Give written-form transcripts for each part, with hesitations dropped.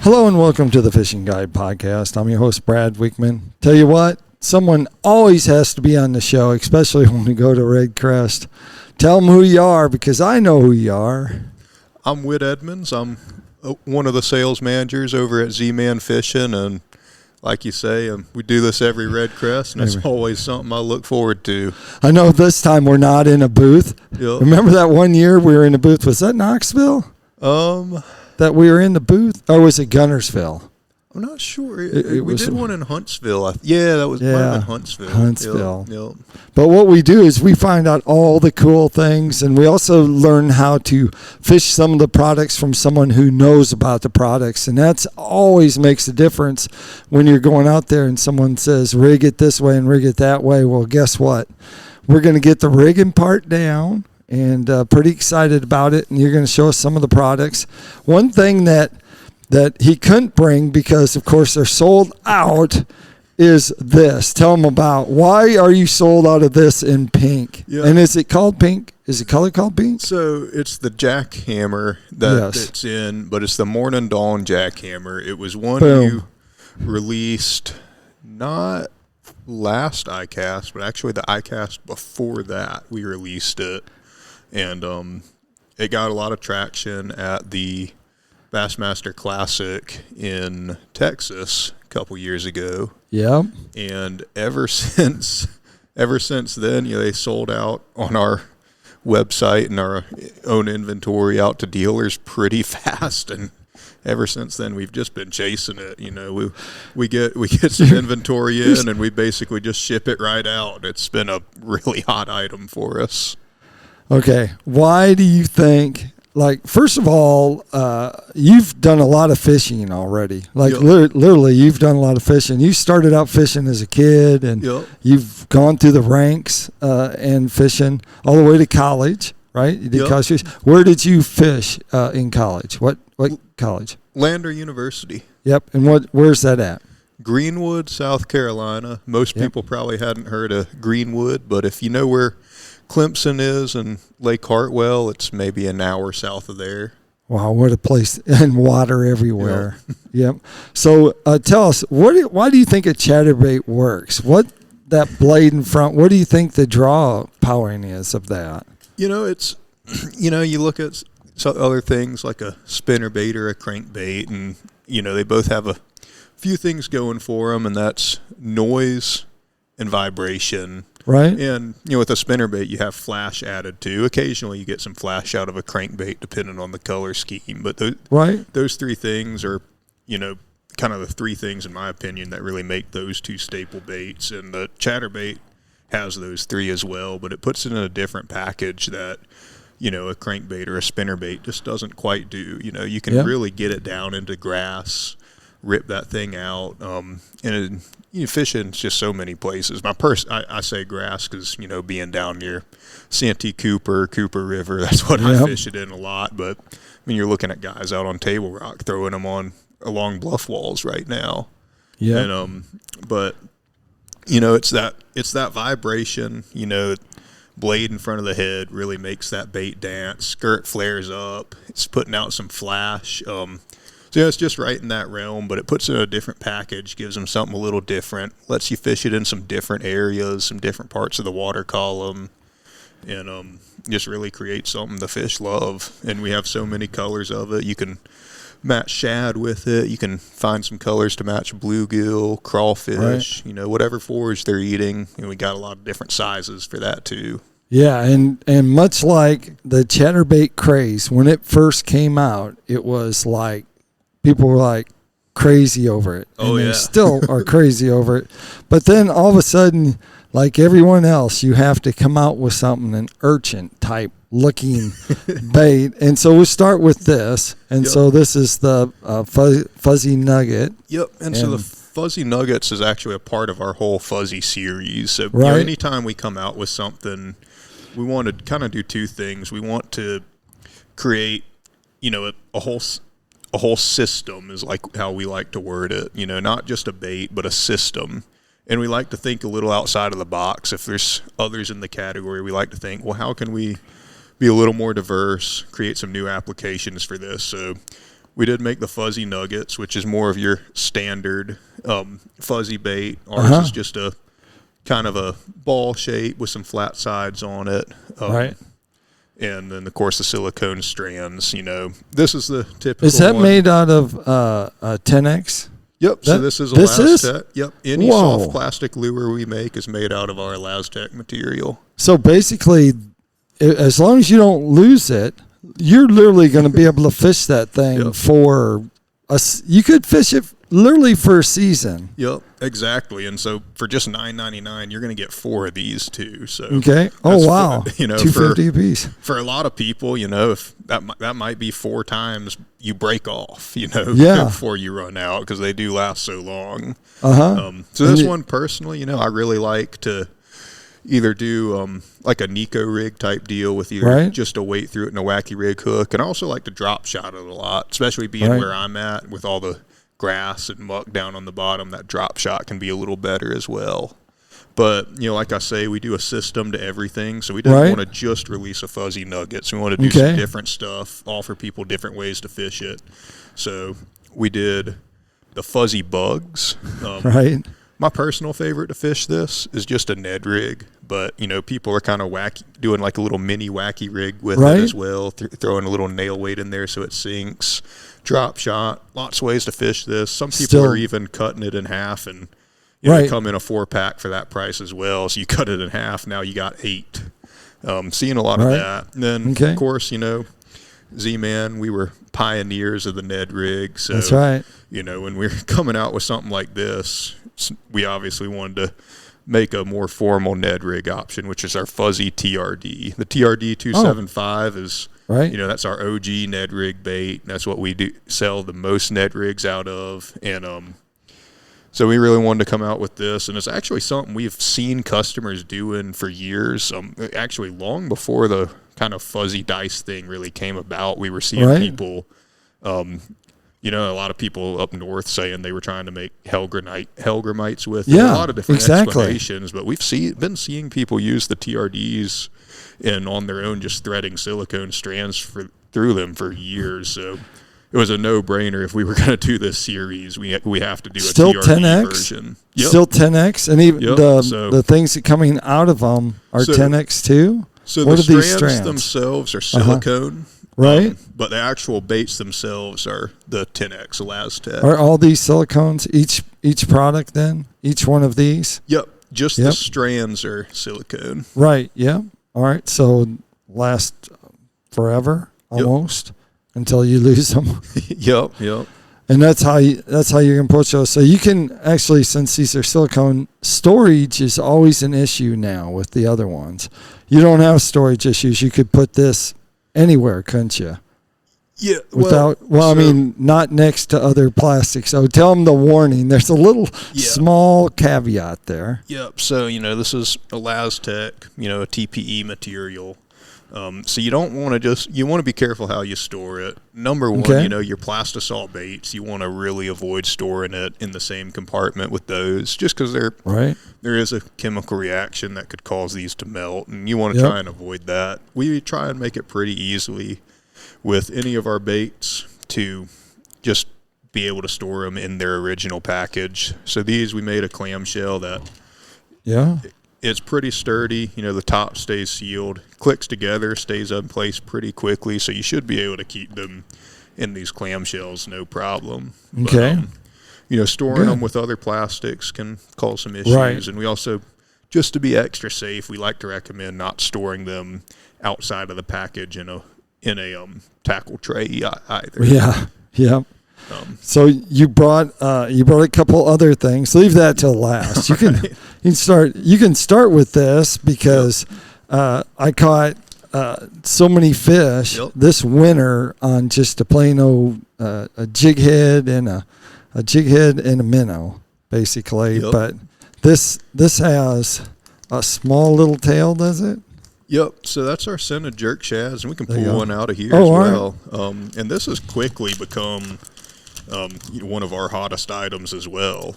Hello and welcome to the Fishing Guide Podcast. I'm your host, Brad Wiegmann. Tell you what, someone always has to be on the show, especially when we go to Red Crest. Tell them who you are, because I know who you are. I'm Whit Edmonds. I'm one of the sales managers over at Z-Man Fishing, and like you say, we do this every Red Crest, and it's always something I look forward to. I know this time we're not in a booth. Yep. Remember that one year we were in a booth? Was that Knoxville? That we were in the booth? Or was it Gunnersville? I'm not sure. We did one in Huntsville. Might have been Huntsville. Huntsville. Yep. But what we do is we find out all the cool things, and we also learn how to fish some of the products from someone who knows about the products. And that's always makes a difference when you're going out there and someone says, rig it this way and rig it that way. Well, guess what? We're going to get the rigging part down, and pretty excited about it. And you're going to show us some of the products. One thing that he couldn't bring, because of course they're sold out, is this. Tell them about, why are you sold out of this in pink? Yeah. And is it called pink? Is the color called pink? So it's the jackhammer that's in, but it's the Morning Dawn jackhammer. It was one you released not last iCast, but actually the iCast before that we released it. And it got a lot of traction at the Bassmaster Classic in Texas a couple years ago. Yeah. And ever since then, they sold out on our website and our own inventory out to dealers pretty fast. And ever since then, we've just been chasing it. We get some inventory in, and we basically just ship it right out. It's been a really hot item for us. Okay. Why do you think, first of all, you've done a lot of fishing already. Literally, you've done a lot of fishing. You started out fishing as a kid, and you've gone through the ranks and fishing all the way to college, right? You did college fish. Where did you fish in college? What college? Lander University. Yep. And where's that at? Greenwood, South Carolina. Most people probably hadn't heard of Greenwood, but if you know where Clemson is and Lake Hartwell, it's maybe an hour south of there. Wow, what a place, and water everywhere. Yep. So tell us, why do you think a chatterbait works? What that blade in front, what do you think the draw powering is of that? It's, you look at some other things like a spinnerbait or a crankbait, and, they both have a few things going for them, and that's noise and vibration. Right. And, with a spinnerbait, you have flash added too. Occasionally you get some flash out of a crankbait depending on the color scheme. But those three things are, kind of the three things, in my opinion, that really make those two staple baits. And the chatterbait has those three as well, but it puts it in a different package that, a crankbait or a spinnerbait just doesn't quite do. You can really get it down into grass, rip that thing out, and you fish in just so many places. I say grass because, being down near Santee Cooper River, that's what I fish it in a lot. But you're looking at guys out on Table Rock throwing them along bluff walls right now. Yeah. And but it's that vibration. Blade in front of the head really makes that bait dance. Skirt flares up. It's putting out some flash. So it's just right in that realm, but it puts it in a different package, gives them something a little different, lets you fish it in some different areas, some different parts of the water column, and just really creates something the fish love. And we have so many colors of it. You can match shad with it. You can find some colors to match bluegill, crawfish, whatever forage they're eating. And we got a lot of different sizes for that too. Yeah, and much like the chatterbait craze, when it first came out, it was like, people were crazy over it. And they still are crazy over it. But then all of a sudden, like everyone else, you have to come out with something, an urchin type looking bait. And so we'll start with this. And so this is the fuzzy nugget. Yep. And so the fuzzy nuggets is actually a part of our whole fuzzy series. So anytime we come out with something, we want to kind of do two things. We want to create, a whole system is like how we like to word it, not just a bait, but a system. And we like to think a little outside of the box. If there's others in the category, we like to think, well, how can we be a little more diverse, create some new applications for this? So We did make the fuzzy nuggets, which is more of your standard fuzzy bait. Ours is just a kind of a ball shape with some flat sides on it. Right. And then, of course, the silicone strands. This is the typical. Is that one. made out of 10X? Yep. So this is Elastec. Yep. Any soft plastic lure we make is made out of our Elastec material. So basically, as long as you don't lose it, you're literally going to be able to fish that thing for you could fish it literally for a season. Yep, exactly. And so for just $9.99, you're going to get 4 of these too. So okay. Oh wow. $2.50 a piece. For a lot of people, if that might be 4 times you break off, before you run out, because they do last so long. So this one personally, I really like to either do like a Nico rig type deal with either just a weight through it and a wacky rig hook, and I also like to drop shot it a lot, especially being where I'm at with all the grass and muck down on the bottom. That drop shot can be a little better as well. But like I say, we do a system to everything, so we didn't want to just release a fuzzy nuggets. We want to do some different stuff, offer people different ways to fish it. So we did the fuzzy bugs. My personal favorite to fish this is just a Ned rig, but people are kind of wacky, doing like a little mini wacky rig with it as well, throwing a little nail weight in there so it sinks. Drop shot, lots of ways to fish this. Some people are even cutting it in half and come in a 4-pack for that price as well. So you cut it in half, now you got 8. Seeing a lot of that. And then of course, Z-Man, we were pioneers of the Ned rig. So that's right. When we're coming out with something like this, we obviously wanted to make a more formal Ned rig option, which is our fuzzy TRD. The TRD 275 is that's our OG Ned rig bait. That's what we do sell the most Ned rigs out of, and so we really wanted to come out with this, and it's actually something we've seen customers doing for years. Actually, long before the kind of fuzzy dice thing really came about, we were seeing people. A lot of people up north saying they were trying to make Hellgramites with a lot of different explanations, but we've been seeing people use the TRDs and on their own just threading silicone strands through them for years. So it was a no-brainer. If we were going to do this series, we have to do a TRD 10X version. Still 10X, and even the things that coming out of them are 10X too. So what the strands themselves are silicone. But the actual baits themselves are the 10X Elastec. Are all these silicones, each product then? Each one of these? Yep. Just the strands are silicone. Right, yeah. All right, so last forever almost until you lose them. Yep. And that's how you can approach those. So you can actually, since these are silicone, storage is always an issue now with the other ones. You don't have storage issues. You could put this anywhere, couldn't you? Yeah. I mean, not next to other plastics. So tell them the warning. There's a little small caveat there. Yep. So, this is a Elastec, a TPE material. So you don't want to you want to be careful how you store it. Number one, your plastisol baits, you want to really avoid storing it in the same compartment with those, just because there is a chemical reaction that could cause these to melt, and you want to try and avoid that. We try and make it pretty easily with any of our baits to just be able to store them in their original package. So these, we made a clamshell that it's pretty sturdy. The top stays sealed, clicks together, stays in place pretty quickly, so you should be able to keep them in these clamshells no problem. Okay. But, storing them with other plastics can cause some issues. And we also, just to be extra safe, we like to recommend not storing them outside of the package in a tackle tray either. Yeah. So you brought a couple other things. Leave that till last. You can start with this because I caught so many fish this winter on just a plain old a jig head and a minnow basically. But this has a small little tail, does it? Yep. So that's our scented jerk shads, and we can pull one out of here as well. Right. And this has quickly become one of our hottest items as well.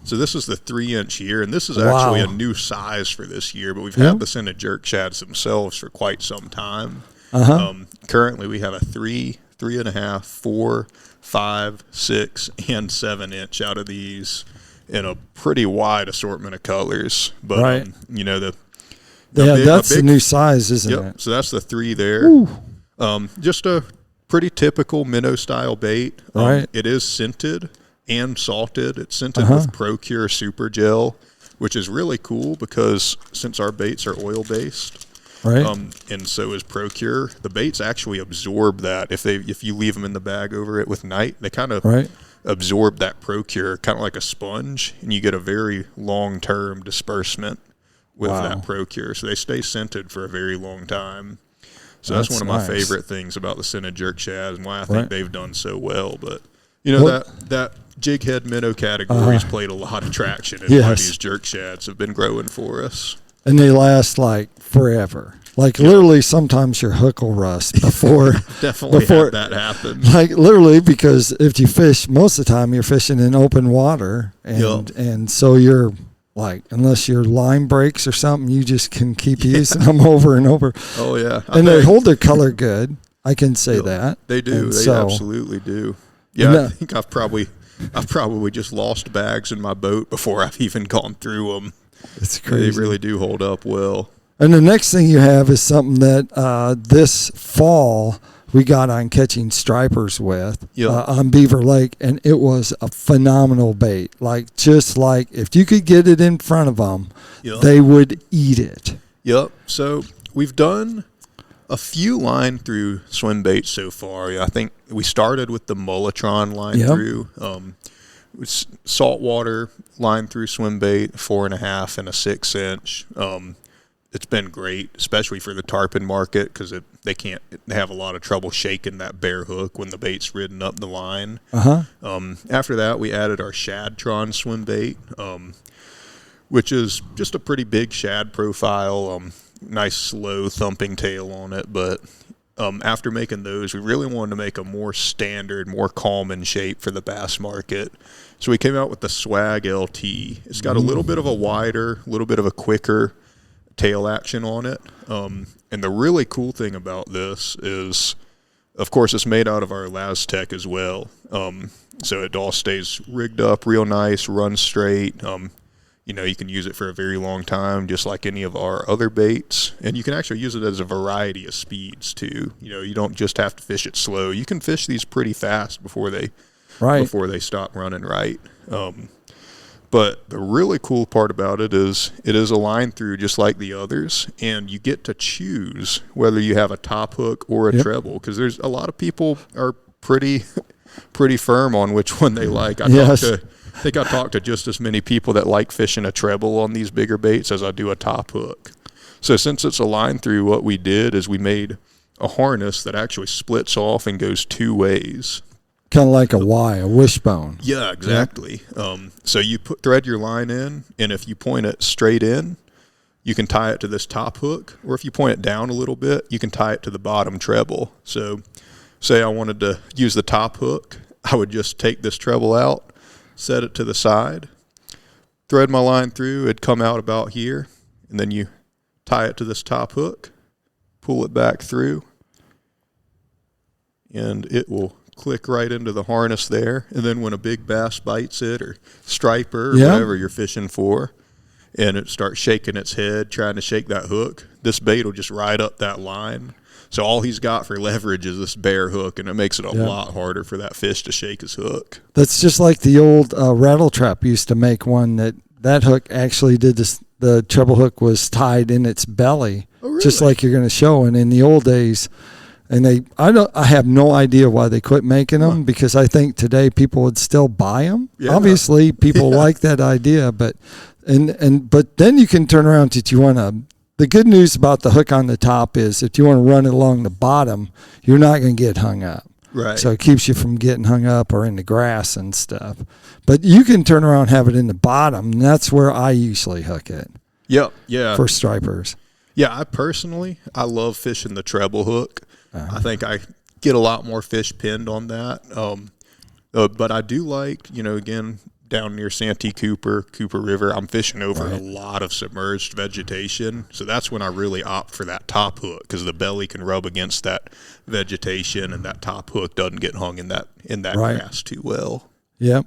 So this is the 3-inch here, and this is actually a new size for this year, but we've had the scented jerk shads themselves for quite some time. Currently we have a 3, 3.5, 4, 5, 6, and 7-inch out of these in a pretty wide assortment of colors. But you know, that's the new size, isn't it? So that's the 3 there. Just a pretty typical minnow style bait. It is scented and salted. It's scented with ProCure Super Gel, which is really cool because since our baits are oil based, and so is ProCure, the baits actually absorb that. If you leave them in the bag over it with night, they kind of absorb that ProCure, kind of like a sponge, and you get a very long term disbursement with that ProCure. So they stay scented for a very long time. So that's one of my favorite things about the scented jerk shads and why I think they've done so well. But you know, that jig head minnow category has played a lot of traction, and why these jerk shads have been growing for us. And they last like forever. Like literally, sometimes your hook will rust before had that happen. Like literally, because if you fish, most of the time you're fishing in open water, and so you're like, unless your line breaks or something, you just can keep using them over and over. Oh yeah, they hold their color good. I can say that they do. And they absolutely do. Yeah, I think I've probably just lost bags in my boat before I've even gone through them. It's crazy. They really do hold up well. And the next thing you have is something that this fall we got on catching stripers with on Beaver Lake, and it was a phenomenal bait. Like, just like if you could get it in front of them, they would eat it. Yep. So we've done a few line through swim baits so far. I think we started with the Mulletron line through. Saltwater line through swim bait, 4.5 and a 6-inch. It's been great, especially for the tarpon market, because they have a lot of trouble shaking that bare hook when the bait's ridden up the line. After that, we added our Shadtron swim bait, which is just a pretty big shad profile, nice slow thumping tail on it. But after making those, we really wanted to make a more standard, more common shape for the bass market. So we came out with the Swag LT. It's got a little bit of a wider, a little bit of a quicker tail action on it. And the really cool thing about this is, of course, it's made out of our Lastech as well. So it all stays rigged up real nice, runs straight. You know, you can use it for a very long time, just like any of our other baits. And you can actually use it as a variety of speeds, too. You know, you don't just have to fish it slow. You can fish these pretty fast before they stop running right. But the really cool part about it is a line through just like the others, and you get to choose whether you have a top hook or a treble, because there's a lot of people are pretty firm on which one they like. I think I talked to just as many people that like fishing a treble on these bigger baits as I do a top hook. So since it's a line through, what we did is we made a harness that actually splits off and goes 2 ways. Kind of like a wishbone. Yeah, exactly. So you thread your line in, and if you point it straight in, you can tie it to this top hook, or if you point it down a little bit, you can tie it to the bottom treble. So say I wanted to use the top hook, I would just take this treble out, set it to the side, thread my line through, it'd come out about here, and then you tie it to this top hook, pull it back through, and it will click right into the harness there. And then when a big bass bites it, or striper, or whatever you're fishing for, and it starts shaking its head, trying to shake that hook, this bait will just ride up that line. So all he's got for leverage is this bare hook, and it makes it a lot harder for that fish to shake his hook. That's just like the old rattle trap used to make one that hook actually did this. The treble hook was tied in its belly, just like you're going to show. And in the old days, and I have no idea why they quit making them, because I think today people would still buy them. Yeah. Obviously, people like that idea, but then you can turn around if you want to. The good news about the hook on the top is if you want to run it along the bottom, you're not going to get hung up. Right. So it keeps you from getting hung up or in the grass and stuff. But you can turn around and have it in the bottom, and that's where I usually hook it. Yep. Yeah. For stripers. Yeah, I love fishing the treble hook. I think I get a lot more fish pinned on that. But I do like, again, down near Santee Cooper River, I'm fishing over a lot of submerged vegetation. So that's when I really opt for that top hook, because the belly can rub against that vegetation, and that top hook doesn't get hung in that grass too well. Yep.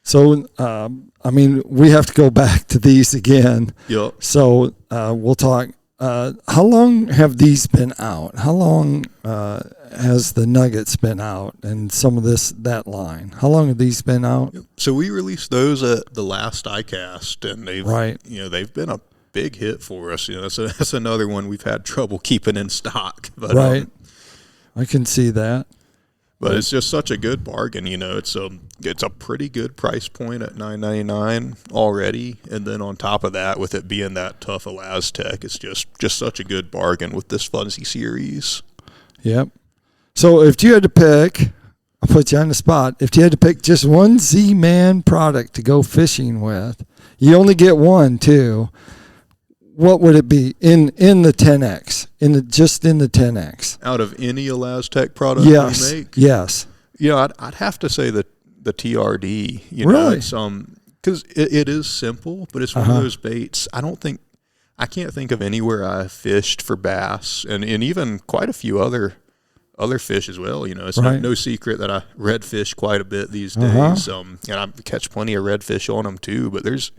So, I mean, we have to go back to these again. Yep. So we'll talk. How long have these been out? How long has the Nuggets been out, and some of that line? How long have these been out? So we released those at the last iCast, and they've been a big hit for us. That's another one we've had trouble keeping in stock. But, I can see that. But it's just such a good bargain, It's a pretty good price point at $9.99 already, and then on top of that, with it being that tough Elastec, it's just such a good bargain with this fuzzy series. Yep. So if you had to pick, I'll put you on the spot. If you had to pick just one Z-Man product to go fishing with, you only get one too. What would it be in the 10X? In the 10X? Out of any Elastec product we make? Yes. I'd have to say the TRD. Really? It's because it is simple, but it's one of those baits. I can't think of anywhere I've fished for bass, and even quite a few other fish as well. It's no secret that I redfish quite a bit these days. And I catch plenty of redfish on them too. But there's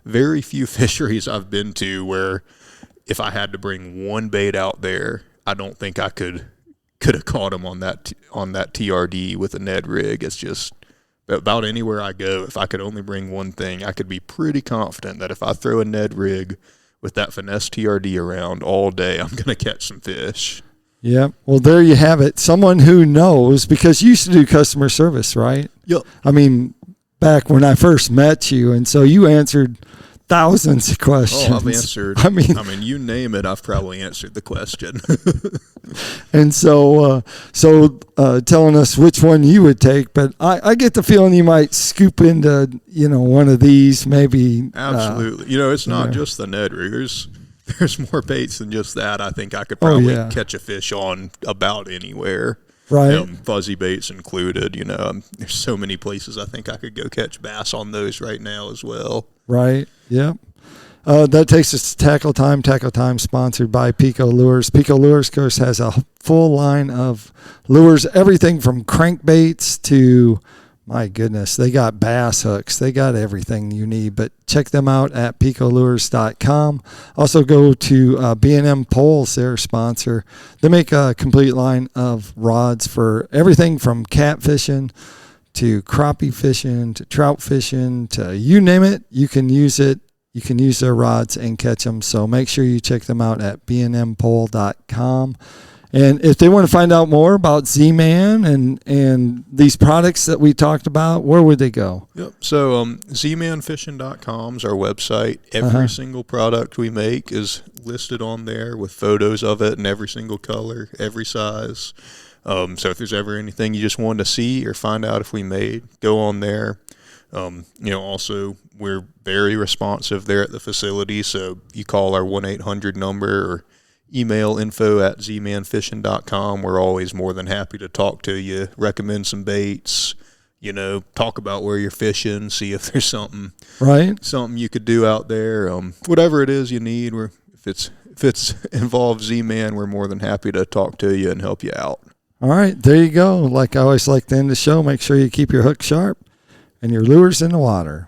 very few fisheries I've been to where if I had to bring one bait out there, I don't think I could have caught them on that TRD with a Ned rig. It's just about anywhere I go, if I could only bring one thing, I could be pretty confident that if I throw a Ned rig with that finesse TRD around all day, I'm going to catch some fish. Yeah. Well, there you have it. Someone who knows, because you used to do customer service, right? Yep. I mean, back when I first met you, and so you answered thousands of questions. Oh, I've answered. I mean, you name it, I've probably answered the question. And so telling us which one you would take, but I get the feeling you might scoop into, one of these maybe. Absolutely. It's not just the Ned rig. There's more baits than just that. I think I could probably catch a fish on about anywhere. Right. Fuzzy baits included. There's so many places I think I could go catch bass on those right now as well. Right. Yep. That takes us to Tackle Time. Tackle Time sponsored by PICO Lures. PICO Lures, of course, has a full line of lures, everything from crankbaits to, my goodness, they got bass hooks. They got everything you need. But check them out at picolures.com. Also go to B&M Poles, their sponsor. They make a complete line of rods for everything from catfishing to crappie fishing to trout fishing to you name it. You can use it. You can use their rods and catch them. So make sure you check them out at bnmpole.com. And if they want to find out more about Z-Man and these products that we talked about, where would they go? Yep. So zmanfishing.com is our website. Every single product we make is listed on there with photos of it in every single color, every size. So if there's ever anything you just wanted to see or find out if we made, go on there. Also, we're very responsive there at the facility. So you call our 1-800 number or email info@zmanfishing.com. We're always more than happy to talk to you, recommend some baits, talk about where you're fishing, see if there's something you could do out there. Whatever it is you need, if it's involves Z-Man, we're more than happy to talk to you and help you out. All right, there you go. Like I always like to end the show, make sure you keep your hook sharp and your lures in the water.